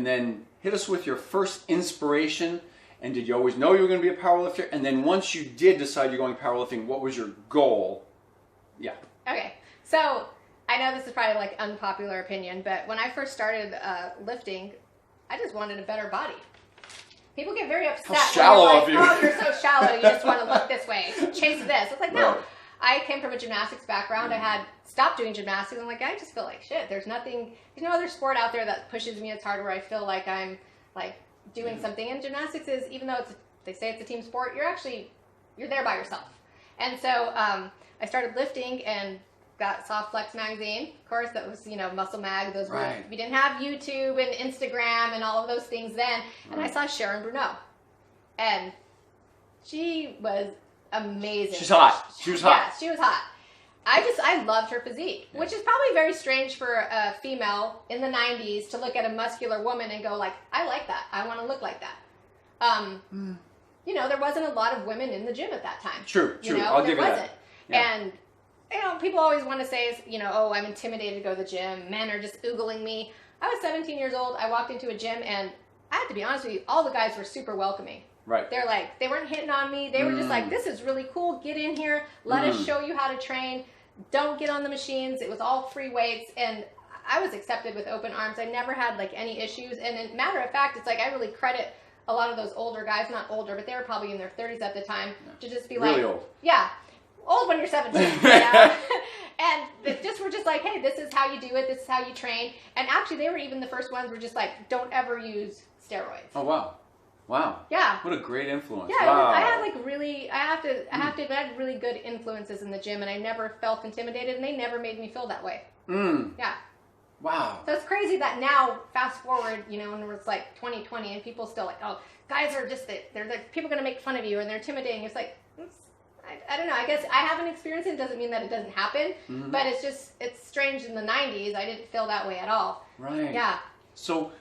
then hit us with your first inspiration. And did you always know you were going to be a powerlifter? And then once you did decide you're going powerlifting, what was your goal? Yeah. Okay. So I know this is probably like unpopular opinion, but when I first started lifting, I just wanted a better body. People get very upset. How shallow of you. Oh, you're so shallow. You just want to look this way. Chase this. It's like, no. Right. I came from a gymnastics background. I had stopped doing gymnastics. I'm like, I just feel like shit. There's no other sport out there that pushes me as hard where I feel like I'm like doing something. And gymnastics is, even though they say it's a team sport, you're there by yourself. And so I started lifting and saw Flex magazine. Of course, that was, Muscle Mag. Those were, we didn't have YouTube and Instagram and all of those things then. And I saw Sharon Bruneau. And she was amazing. She's hot. She was hot. Yeah, she was hot. I loved her physique, which is probably very strange for a female in the 90s to look at a muscular woman and go like, I like that. I want to look like that. There wasn't a lot of women in the gym at that time. True. I'll give you that. Yeah. And people always want to say, oh, I'm intimidated to go to the gym. Men are just oogling me. I was 17 years old. I walked into a gym, and I have to be honest with you, all the guys were super welcoming. Right. They're like, they weren't hitting on me. They were just like, this is really cool. Get in here. Let us show you how to train. Don't get on the machines. It was all free weights. And I was accepted with open arms. I never had like any issues. And in matter of fact, it's like I really credit a lot of those older guys, not older, but they were probably in their 30s at the time, to just be really like, old. Yeah. Old when you're 17. And they were just like, hey, this is how you do it. This is how you train. And actually, they were even the first ones were just like, don't ever use steroids. Oh, wow. Wow. Yeah. What a great influence. Yeah, wow. I had like really, I have to admit, I had really good influences in the gym, and I never felt intimidated, and they never made me feel that way. Yeah. Wow. So it's crazy that now, fast forward, and it's like 2020, and people still like, oh, guys are just, they're like, people are going to make fun of you, and they're intimidating. It's like, I don't know. I guess I haven't experienced it. It doesn't mean that it doesn't happen, but it's strange in the 90s. I didn't feel that way at all. Right. Yeah. So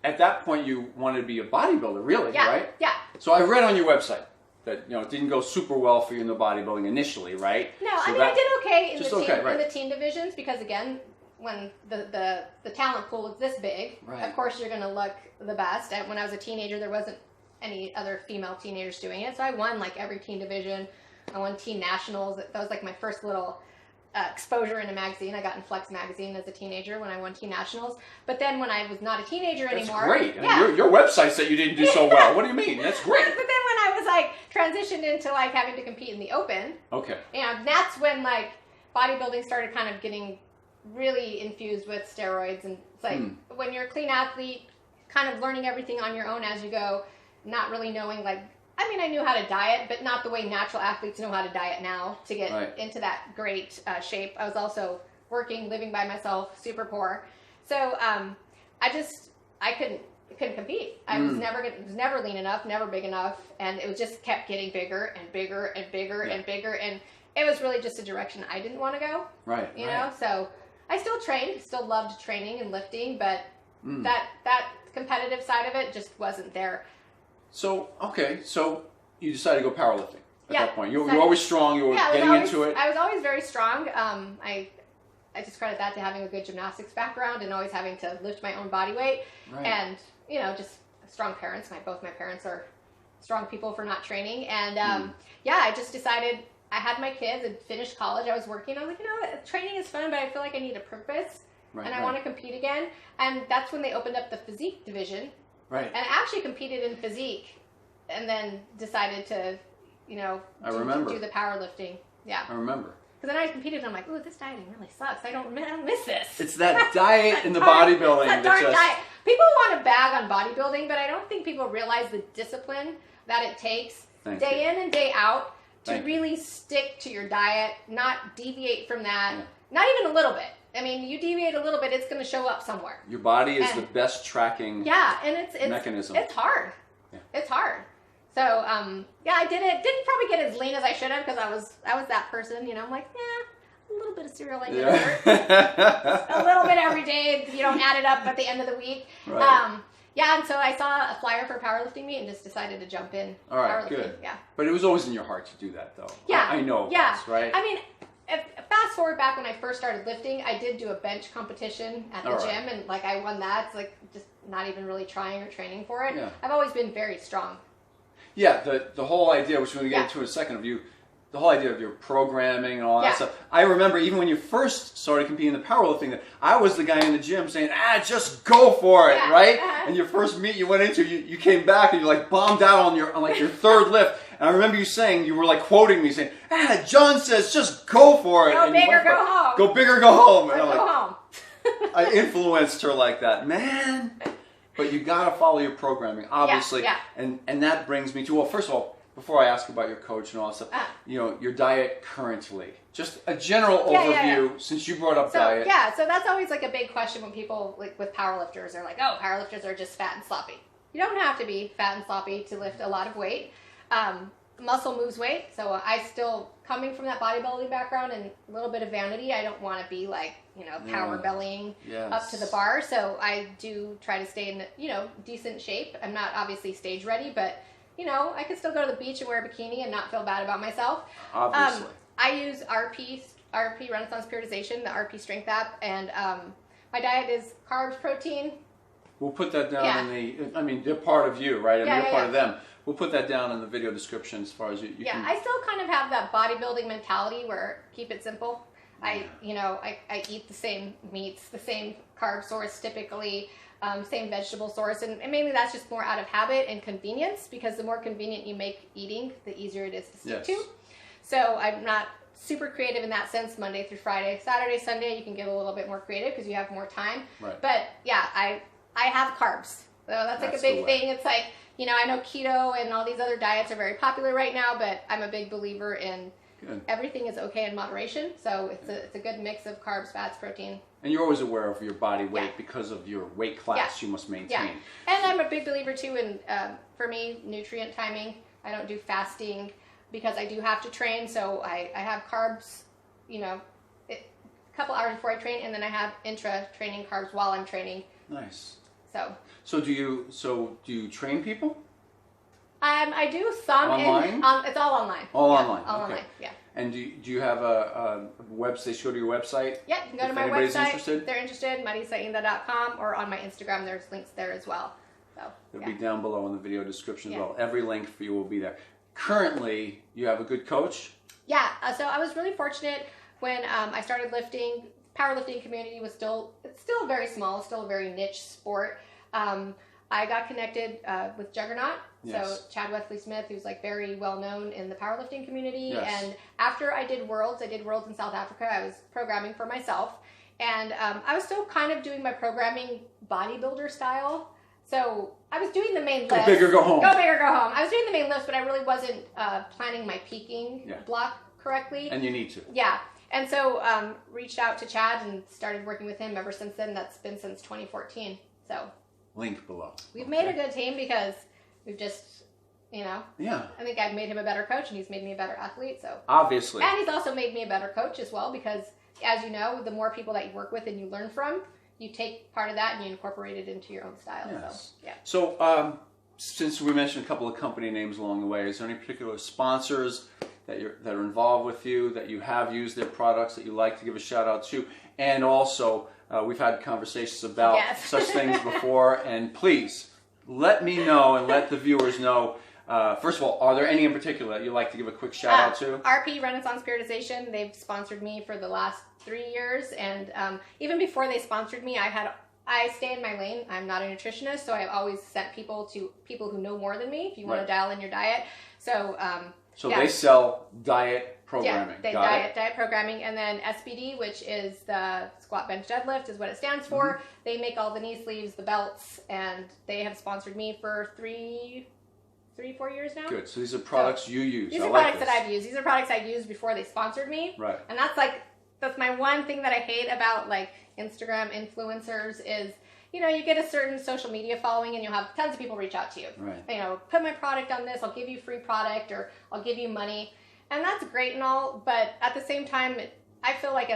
at that point you wanted to be a bodybuilder, really, right? Yeah. So I read on your website that it didn't go super well for you in the bodybuilding initially, right? No, I did okay in the the teen divisions because again, when the talent pool is this big, of course you're going to look the best. And when I was a teenager, there wasn't any other female teenagers doing it, so I won like every teen division. I won teen nationals. That was like my first little exposure in a magazine. I got in Flex magazine as a teenager when I won teen nationals. But then when I was not a teenager anymore, that's great. I mean, your website said you didn't do so well. What do you mean? That's great. But then when I was like transitioned into like having to compete in the open, and that's when like bodybuilding started kind of getting really infused with steroids, and it's like when you're a clean athlete, kind of learning everything on your own as you go, not really knowing like. I mean, I knew how to diet, but not the way natural athletes know how to diet now to get into that great shape. I was also working, living by myself, super poor. So I couldn't compete. I was never lean enough, never big enough, and it just kept getting bigger and bigger and bigger and bigger, and it was really just a direction I didn't want to go. You know, so I still trained, still loved training and lifting, but that competitive side of it just wasn't there. So you decided to go powerlifting at that point. You were always strong. You were getting into it. I was always very strong. I just credit that to having a good gymnastics background and always having to lift my own body weight. And, just strong parents. Both my parents are strong people for not training. And, I just decided I had my kids and finished college. I was working. I was like, training is fun, but I feel like I need a purpose. And I want to compete again. And that's when they opened up the physique division. And I actually competed in physique and then decided to, do the powerlifting. Yeah. I remember. Because then I competed and I'm like, ooh, this dieting really sucks. I don't miss this. It's that diet in the bodybuilding. It's that darn diet. People want to bag on bodybuilding, but I don't think people realize the discipline that it takes day in and day out to really stick to your diet, not deviate from that, not even a little bit. I mean, you deviate a little bit, it's going to show up somewhere. Your body is the best tracking mechanism. It's hard. Yeah. It's hard. So, I did it. Didn't probably get as lean as I should have because I was that person. I'm like, a little bit of cereal ain't gonna hurt. A little bit every day. You don't add it up at the end of the week. And so I saw a flyer for powerlifting meet and just decided to jump in. All right, good. Yeah. But it was always in your heart to do that, though. Yeah. I know. Yeah. This, right? I mean, fast forward back when I first started lifting, I did do a bench competition at the gym, and like I won that. It's like just not even really trying or training for it. Yeah. I've always been very strong. Yeah, the whole idea, which we're going to get into in a second, the whole idea of your programming and all that stuff. I remember even when you first started competing in the powerlifting, that I was the guy in the gym saying, just go for it, right? And your first meet you went into, you came back and you like bombed out on your third lift. And I remember you saying, you were like quoting me saying, John says just go for it. Go big or go home. Go big or go home. And I'm like, go home. I influenced her like that. Man. But you got to follow your programming, obviously. Yeah. And that brings me to, well, first of all, before I ask about your coach and all that stuff, your diet currently. Just a general overview, since you brought up diet. Yeah, so that's always like a big question when people, like with powerlifters, are like, oh, powerlifters are just fat and sloppy. You don't have to be fat and sloppy to lift a lot of weight. Muscle moves weight, so I still, coming from that bodybuilding background and a little bit of vanity, I don't want to be like, power bellying up to the bar, so I do try to stay in, decent shape. I'm not obviously stage ready, but, I can still go to the beach and wear a bikini and not feel bad about myself. Obviously. I use RP Renaissance Periodization, the RP Strength app, and my diet is carbs, protein. We'll put that down in they're part of you, right? You're part of them. We'll put that down in the video description as far as you can. I still kind of have that bodybuilding mentality where keep it simple. I eat the same meats, the same carb source typically, same vegetable source, and mainly that's just more out of habit and convenience, because the more convenient you make eating, the easier it is to stick to. So I'm not super creative in that sense, Monday through Friday. Saturday, Sunday, you can get a little bit more creative because you have more time. Right. But yeah, I have carbs. So that's like a big thing. It's like, I know keto and all these other diets are very popular right now, but I'm a big believer in everything is okay in moderation. So it's a good mix of carbs, fats, protein. And you're always aware of your body weight because of your weight class you must maintain. Yeah. And I'm a big believer too in, for me, nutrient timing. I don't do fasting because I do have to train. So I have carbs, a couple hours before I train, and then I have intra-training carbs while I'm training. Nice. So do you train people? I do some online. It's all online. All online. All online. Yeah. And do you have a website? They should go to your website. Yeah, you can go to my website. If they're interested, marisainda.com, or on my Instagram. There's links there as well. So it'll be down below in the video description as well. Every link for you will be there. Currently, you have a good coach. Yeah. So I was really fortunate when I started lifting. Powerlifting community was still very small, still a very niche sport. I got connected with Juggernaut, so Chad Wesley Smith, who's like very well known in the powerlifting community. And after I did Worlds in South Africa. I was programming for myself, and I was still kind of doing my programming bodybuilder style. So I was doing the main lifts. Go big or go home. Go big or go home. I was doing the main lifts, but I really wasn't planning my peaking block correctly. And you need to. Yeah. And so reached out to Chad and started working with him ever since then. That's been since 2014. So link below. We've made a good team because we've just, I think I've made him a better coach and he's made me a better athlete. So obviously. And he's also made me a better coach as well, because as you know, the more people that you work with and you learn from, you take part of that and you incorporate it into your own style. Yes. So, yeah. So since we mentioned a couple of company names along the way, is there any particular sponsors that are involved with you, that you have used their products, that you like to give a shout out to? And also, we've had conversations about such things before, and please let me know and let the viewers know. First of all, are there any in particular that you'd like to give a quick shout out to? RP Renaissance Periodization, they've sponsored me for the last 3 years, and even before they sponsored me, I stay in my lane. I'm not a nutritionist, so I've always sent people to people who know more than me if you want to dial in your diet. So they sell diet programming. Yeah, diet programming. And then SBD, which is the squat, bench, deadlift, is what it stands for. Mm-hmm. They make all the knee sleeves, the belts, and they have sponsored me for 4 years now. Good. So these are products you use. These are products that I've used. These are products I used before they sponsored me. Right. And that's my one thing that I hate about like Instagram influencers is, you get a certain social media following and you'll have tons of people reach out to you. Right. Put my product on this, I'll give you free product, or I'll give you money. And that's great and all, but at the same time, I feel like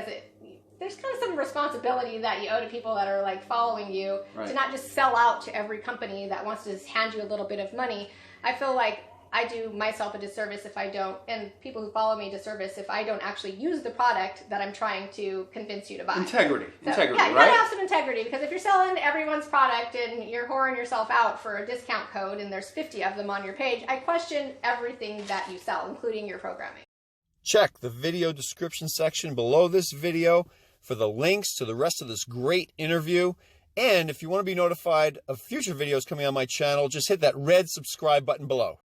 there's kind of some responsibility that you owe to people that are like following you to not just sell out to every company that wants to just hand you a little bit of money. I feel like I do myself a disservice if I don't, and people who follow me a disservice if I don't actually use the product that I'm trying to convince you to buy. Integrity, yeah, right? You gotta have some integrity, because if you're selling everyone's product and you're whoring yourself out for a discount code and there's 50 of them on your page, I question everything that you sell, including your programming. Check the video description section below this video for the links to the rest of this great interview. And if you want to be notified of future videos coming on my channel, just hit that red subscribe button below.